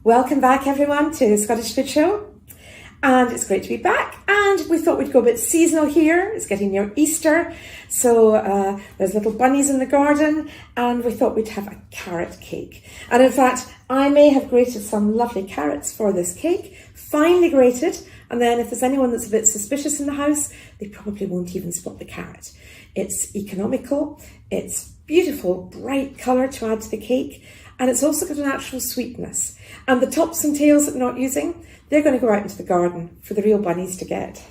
Welcome back everyone to the Scottish Food Show, and it's great to be back, and we thought we'd go a bit seasonal here. It's getting near Easter, so there's little bunnies in the garden, and we thought we'd have a carrot cake. And in fact, I may have grated some lovely carrots for this cake, finely grated, and then if there's anyone that's a bit suspicious in the house, they probably won't even spot the carrot. It's economical, it's beautiful, bright colour to add to the cake, and it's also got a natural sweetness. And the tops and tails that we're not using, they're going to go out into the garden for the real bunnies to get.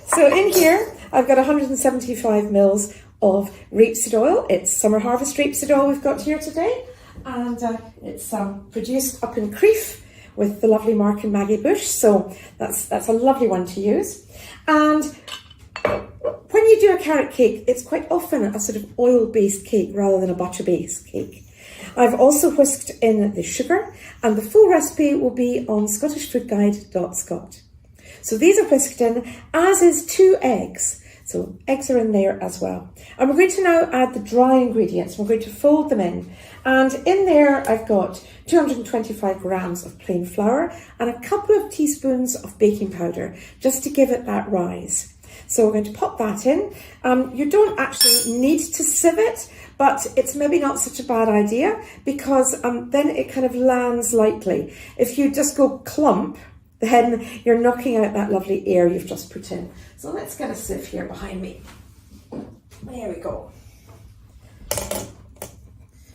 So in here, I've got 175 mils of rapeseed oil. It's summer harvest rapeseed oil we've got here today. And it's produced up in Crieff with the lovely Mark and Maggie Bush. So that's a lovely one to use. And when you do a carrot cake, it's quite often a sort of oil-based cake rather than a butter-based cake. I've also whisked in the sugar, and the full recipe will be on scottishfoodguide.scot. So these are whisked in, as is 2 eggs. So eggs are in there as well. And we're going to now add the dry ingredients. We're going to fold them in. And in there, I've got 225 grams of plain flour and a couple of teaspoons of baking powder, just to give it that rise. So we're going to pop that in. You don't actually need to sieve it, but it's maybe not such a bad idea, because then it kind of lands lightly. If you just go clump, then you're knocking out that lovely air you've just put in. So let's get a sieve here behind me. There we go.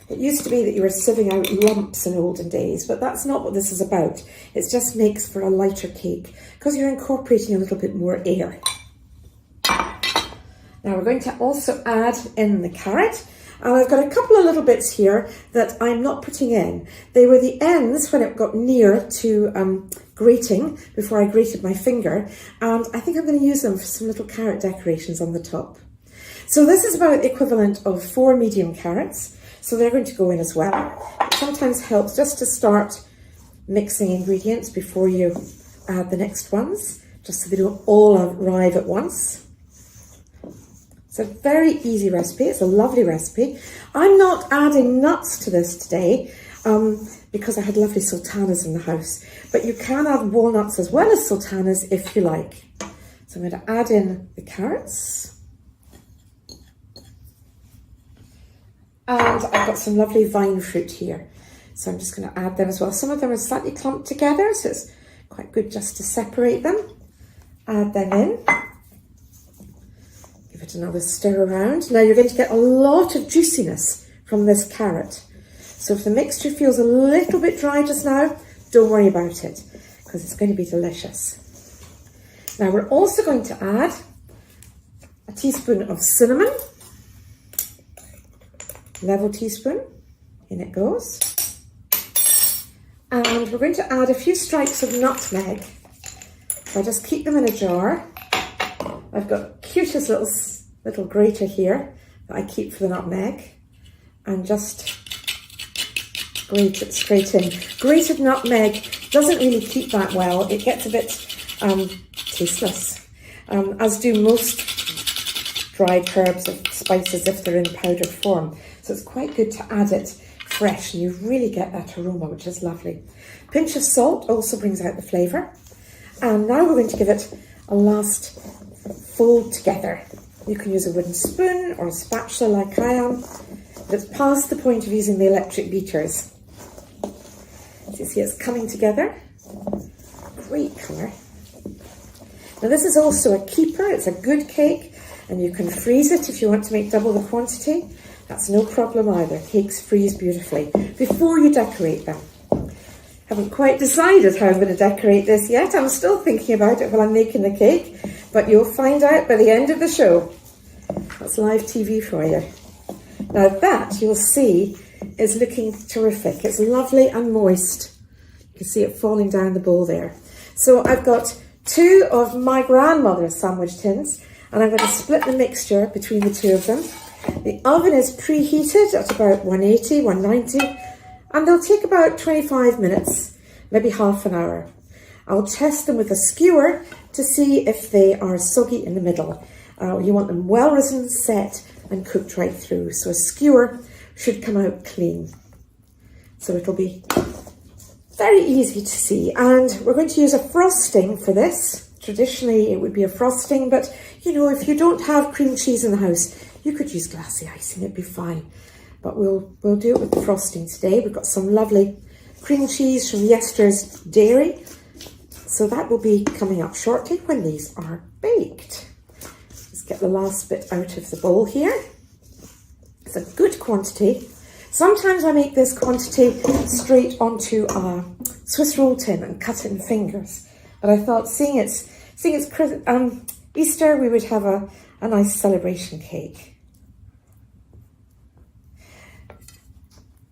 It used to be that you were sieving out lumps in olden days, but that's not what this is about. It just makes for a lighter cake, because you're incorporating a little bit more air. Now we're going to also add in the carrot, and I've got a couple of little bits here that I'm not putting in. They were the ends when it got near to grating, before I grated my finger, and I think I'm going to use them for some little carrot decorations on the top. So this is about the equivalent of 4 medium carrots, so they're going to go in as well. It sometimes helps just to start mixing ingredients before you add the next ones, just so they don't all arrive at once. It's a very easy recipe. It's a lovely recipe. I'm not adding nuts to this today because I had lovely sultanas in the house. But you can add walnuts as well as sultanas if you like. So I'm going to add in the carrots. And I've got some lovely vine fruit here. So I'm just going to add them as well. Some of them are slightly clumped together, so it's quite good just to separate them. Add them in. Give it another stir around. Now you're going to get a lot of juiciness from this carrot. So if the mixture feels a little bit dry just now, don't worry about it, because it's going to be delicious. Now we're also going to add a teaspoon of cinnamon, level teaspoon, in it goes. And we're going to add a few stripes of nutmeg. So I just keep them in a jar. I've got cutest little grater here that I keep for the nutmeg, and just grate it straight in. Grated nutmeg doesn't really keep that well. It gets a bit tasteless, as do most dried herbs and spices if they're in powdered form. So it's quite good to add it fresh, and you really get that aroma, which is lovely. Pinch of salt also brings out the flavour. And now we're going to give it a last fold together. You can use a wooden spoon or a spatula like I am, but it's past the point of using the electric beaters. So you see it's coming together. Great colour. Now this is also a keeper. It's a good cake, and you can freeze it if you want to make double the quantity. That's no problem either. Cakes freeze beautifully before you decorate them. Haven't quite decided how I'm going to decorate this yet. I'm still thinking about it while I'm making the cake, but you'll find out by the end of the show. That's live TV for you. Now that, you'll see, is looking terrific. It's lovely and moist. You can see it falling down the bowl there. So I've got 2 of my grandmother's sandwich tins, and I'm going to split the mixture between the 2 of them. The oven is preheated at about 180, 190, and they'll take about 25 minutes, maybe half an hour. I'll test them with a skewer to see if they are soggy in the middle. You want them well risen, set, and cooked right through. So a skewer should come out clean. So it'll be very easy to see. And we're going to use a frosting for this. Traditionally, it would be a frosting, but you know, if you don't have cream cheese in the house, you could use glassy icing, it'd be fine. But we'll do it with the frosting today. We've got some lovely cream cheese from yesterday's dairy. So that will be coming up shortly when these are baked. Let's get the last bit out of the bowl here. It's a good quantity. Sometimes I make this quantity straight onto a Swiss roll tin and cut it in fingers. But I thought, seeing it's Easter, we would have a nice celebration cake.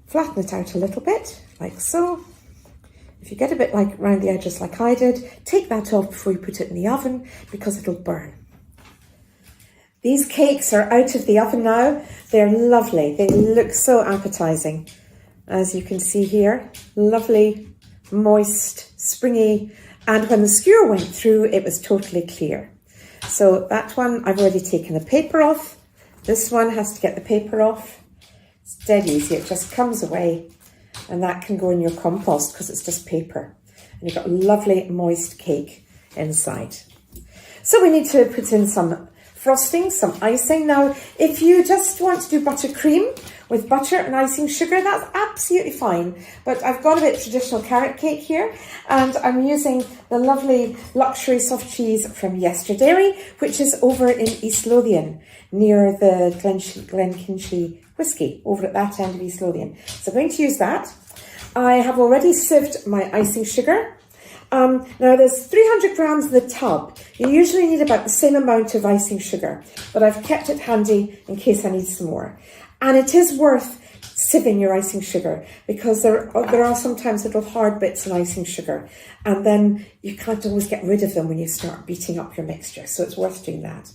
Flatten it out a little bit, like so. If you get a bit like around the edges like I did, take that off before you put it in the oven because it'll burn. These cakes are out of the oven now. They're lovely. They look so appetizing. As you can see here, lovely, moist, springy. And when the skewer went through, it was totally clear. So that one, I've already taken the paper off. This one has to get the paper off. It's dead easy, it just comes away, and that can go in your compost because it's just paper. And you've got a lovely moist cake inside. So we need to put in some frosting, some icing. Now, if you just want to do buttercream with butter and icing sugar, that's absolutely fine. But I've got a bit traditional carrot cake here, and I'm using the lovely luxury soft cheese from Yesterday, which is over in East Lothian, near the Glenkinchie Whiskey, over at that end of East Lothian. So I'm going to use that. I have already sieved my icing sugar. Now there's 300 grams in the tub. You usually need about the same amount of icing sugar, but I've kept it handy in case I need some more. And it is worth sieving your icing sugar because there are sometimes little hard bits in icing sugar, and then you can't always get rid of them when you start beating up your mixture, so it's worth doing that.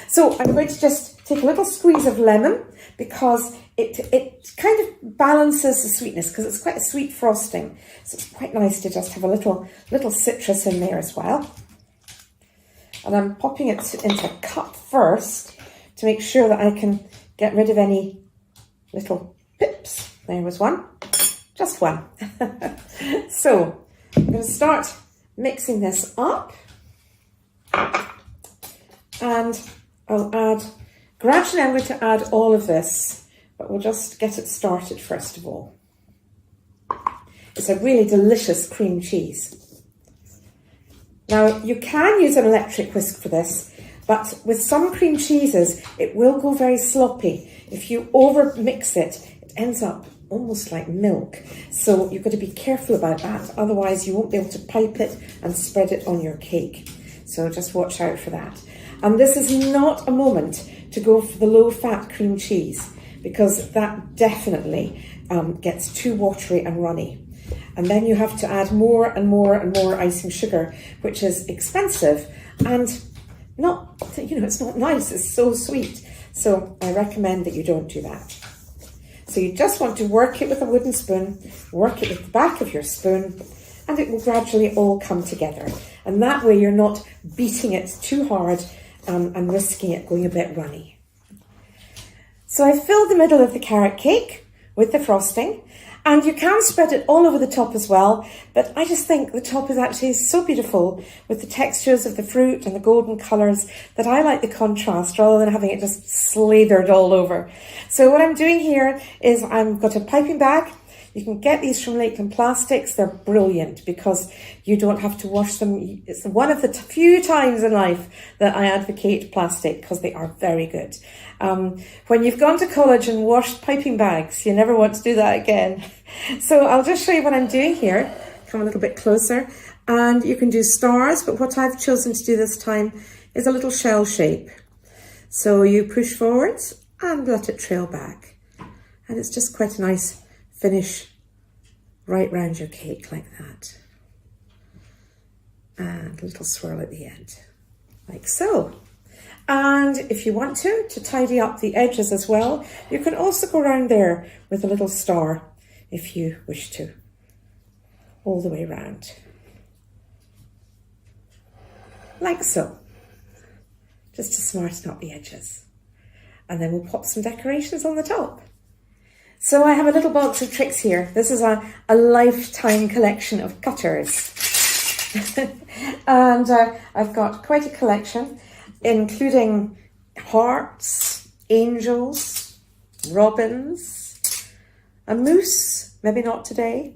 So I'm going to just take a little squeeze of lemon because it kind of balances the sweetness because it's quite a sweet frosting. So it's quite nice to just have a little citrus in there as well. And I'm popping it into a cup first to make sure that I can get rid of any little pips. There was one, just one. So I'm going to start mixing this up, and gradually I'm going to add all of this, but we'll just get it started first of all. It's a really delicious cream cheese. Now you can use an electric whisk for this, but with some cream cheeses it will go very sloppy. If you over mix it, it ends up almost like milk. So you've got to be careful about that, otherwise you won't be able to pipe it and spread it on your cake. So just watch out for that. And this is not a moment to go for the low-fat cream cheese because that definitely gets too watery and runny. And then you have to add more and more and more icing sugar, which is expensive and not, it's not nice. It's so sweet. So I recommend that you don't do that. So you just want to work it with a wooden spoon, work it with the back of your spoon, and it will gradually all come together. And that way you're not beating it too hard and risking it going a bit runny. So I filled the middle of the carrot cake with the frosting, and you can spread it all over the top as well, but I just think the top is actually so beautiful with the textures of the fruit and the golden colours that I like the contrast rather than having it just slathered all over. So what I'm doing here is I've got a piping bag. You can get these from Lakeland Plastics. They're brilliant because you don't have to wash them. It's one of the few times in life that I advocate plastic because they are very good. When you've gone to college and washed piping bags, you never want to do that again. So I'll just show you what I'm doing here. Come a little bit closer. And you can do stars, but what I've chosen to do this time is a little shell shape. So you push forwards and let it trail back. And it's just quite a nice finish right round your cake like that. And a little swirl at the end, like so. And if you want to tidy up the edges as well, you can also go around there with a little star if you wish to, all the way around. Like so, just to smarten up the edges. And then we'll pop some decorations on the top. So I have a little box of tricks here. This is a lifetime collection of cutters. And I've got quite a collection, including hearts, angels, robins, a moose, maybe not today,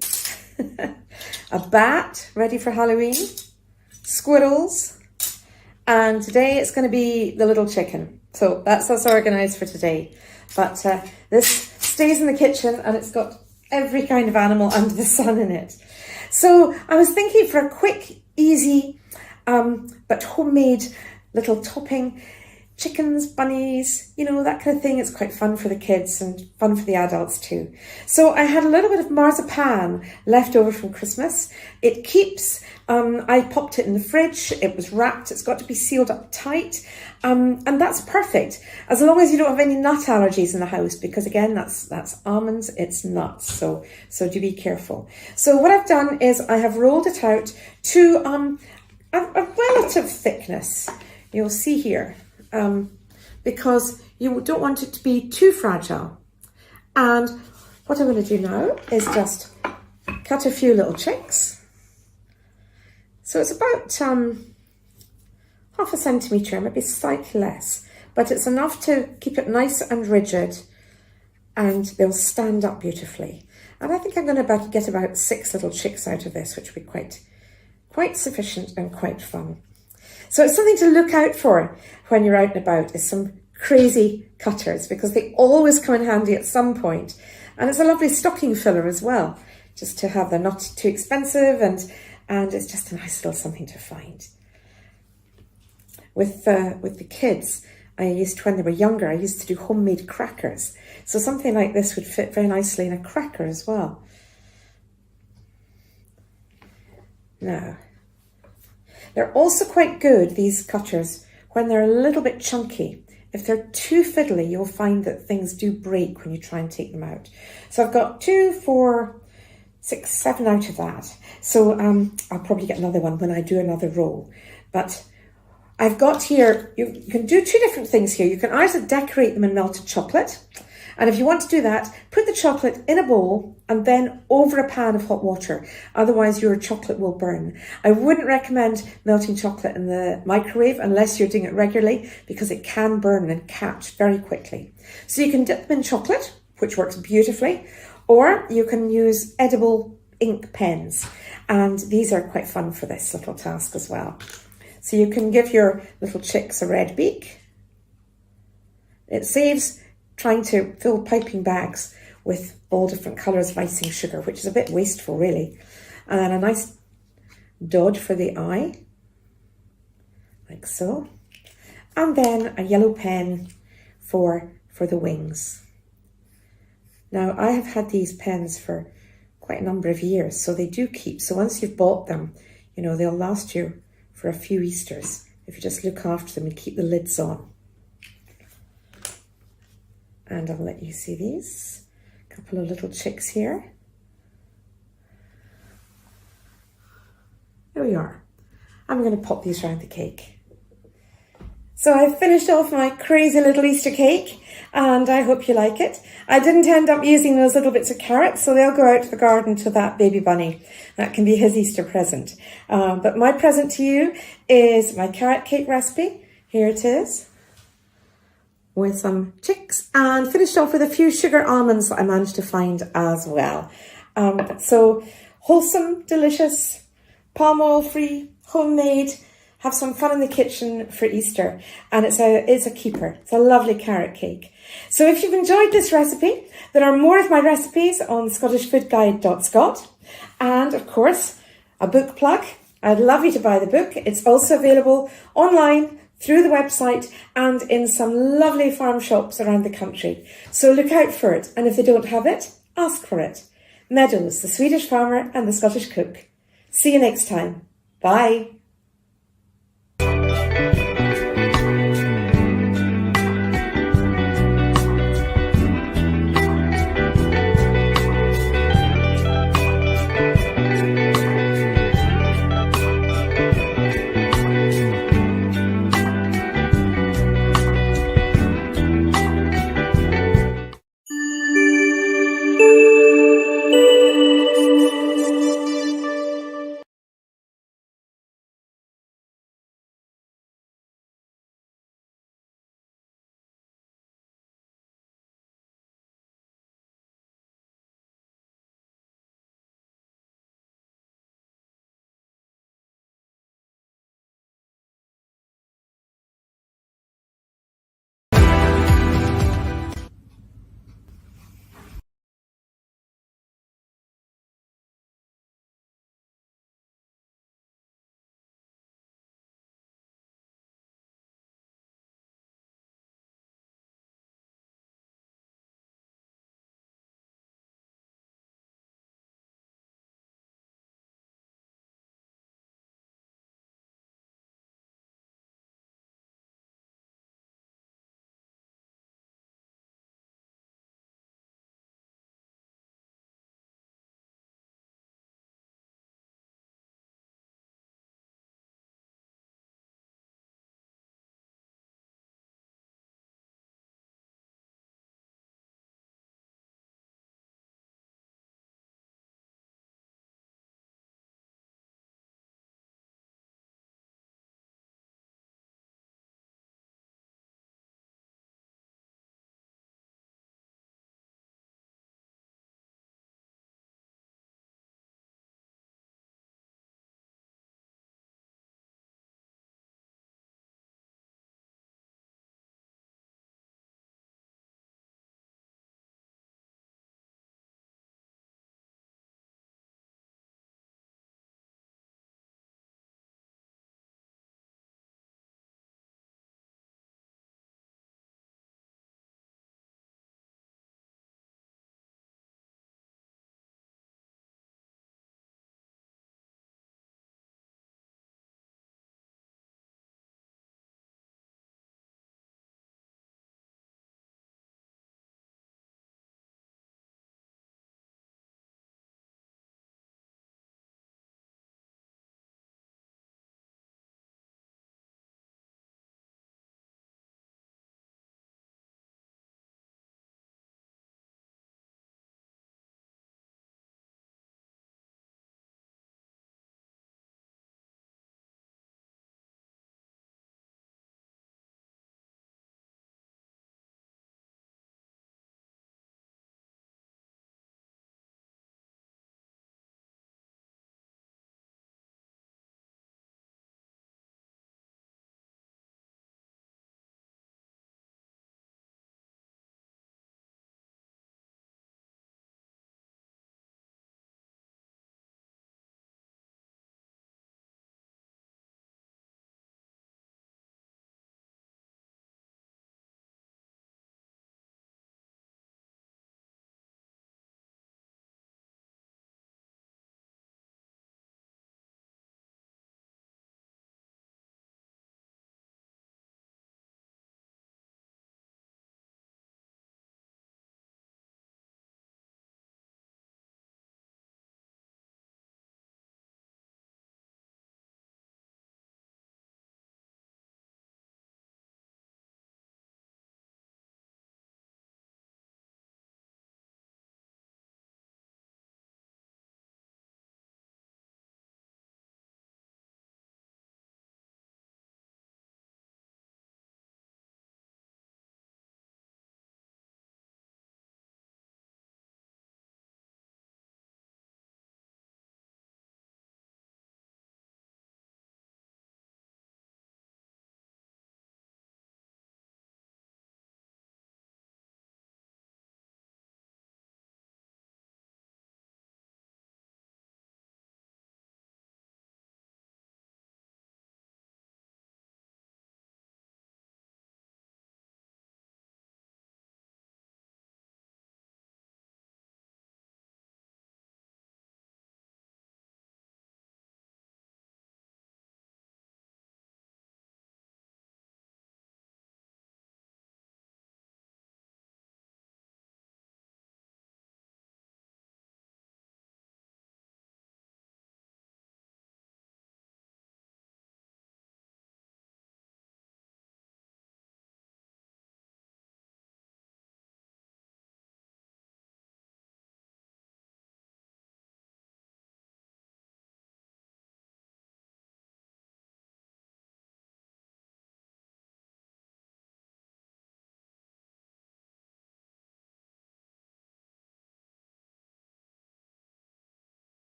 a bat ready for Halloween, squirrels, and today it's going to be the little chicken. So that's us organised for today. But this stays in the kitchen and it's got every kind of animal under the sun in it. So I was thinking for a quick, easy, but homemade little topping, chickens, bunnies, you know, that kind of thing. It's quite fun for the kids and fun for the adults too. So I had a little bit of marzipan left over from Christmas. It keeps, I popped it in the fridge. It was wrapped. It's got to be sealed up tight. And that's perfect, as long as you don't have any nut allergies in the house, because again, that's almonds, it's nuts. So do be careful. So what I've done is I have rolled it out to a relative thickness. You'll see here, because you don't want it to be too fragile. And what I'm going to do now is just cut a few little chicks. So it's about half a centimetre, maybe slightly less, but it's enough to keep it nice and rigid, and they'll stand up beautifully. And I think I'm going to get about 6 little chicks out of this, which will be quite sufficient and quite fun. So it's something to look out for when you're out and about, is some crazy cutters, because they always come in handy at some point. And it's a lovely stocking filler as well, just to have. They're not too expensive, and it's just a nice little something to find. With the kids, when they were younger, I used to do homemade crackers. So something like this would fit very nicely in a cracker as well. Now, they're also quite good, these cutters, when they're a little bit chunky. If they're too fiddly, you'll find that things do break when you try and take them out. So I've got 2, 4, 6, 7 out of that. So I'll probably get another one when I do another roll. But I've got here, you can do 2 different things here. You can either decorate them in melted chocolate. And if you want to do that, put the chocolate in a bowl and then over a pan of hot water. Otherwise, your chocolate will burn. I wouldn't recommend melting chocolate in the microwave unless you're doing it regularly, because it can burn and catch very quickly. So you can dip them in chocolate, which works beautifully, or you can use edible ink pens. And these are quite fun for this little task as well. So you can give your little chicks a red beak. It saves trying to fill piping bags with all different colours of icing sugar, which is a bit wasteful really. And then a nice dot for the eye, like so. And then a yellow pen for the wings. Now, I have had these pens for quite a number of years, so they do keep. So once you've bought them, you know, they'll last you for a few Easters if you just look after them and keep the lids on. And I'll let you see these. A couple of little chicks here. There we are. I'm going to pop these around the cake. So I've finished off my crazy little Easter cake, and I hope you like it. I didn't end up using those little bits of carrot, so they'll go out to the garden to that baby bunny. That can be his Easter present. But my present to you is my carrot cake recipe. Here it is, with some chicks, and finished off with a few sugar almonds that I managed to find as well. So wholesome, delicious, palm oil free, homemade. Have some fun in the kitchen for Easter, and it's a keeper. It's a lovely carrot cake. So if you've enjoyed this recipe, there are more of my recipes on scottishfoodguide.scot, and of course a book plug. I'd love you to buy the book. It's also available online through the website and in some lovely farm shops around the country. So look out for it, and if they don't have it, ask for it. Meadows, the Swedish farmer and the Scottish cook. See you next time. Bye.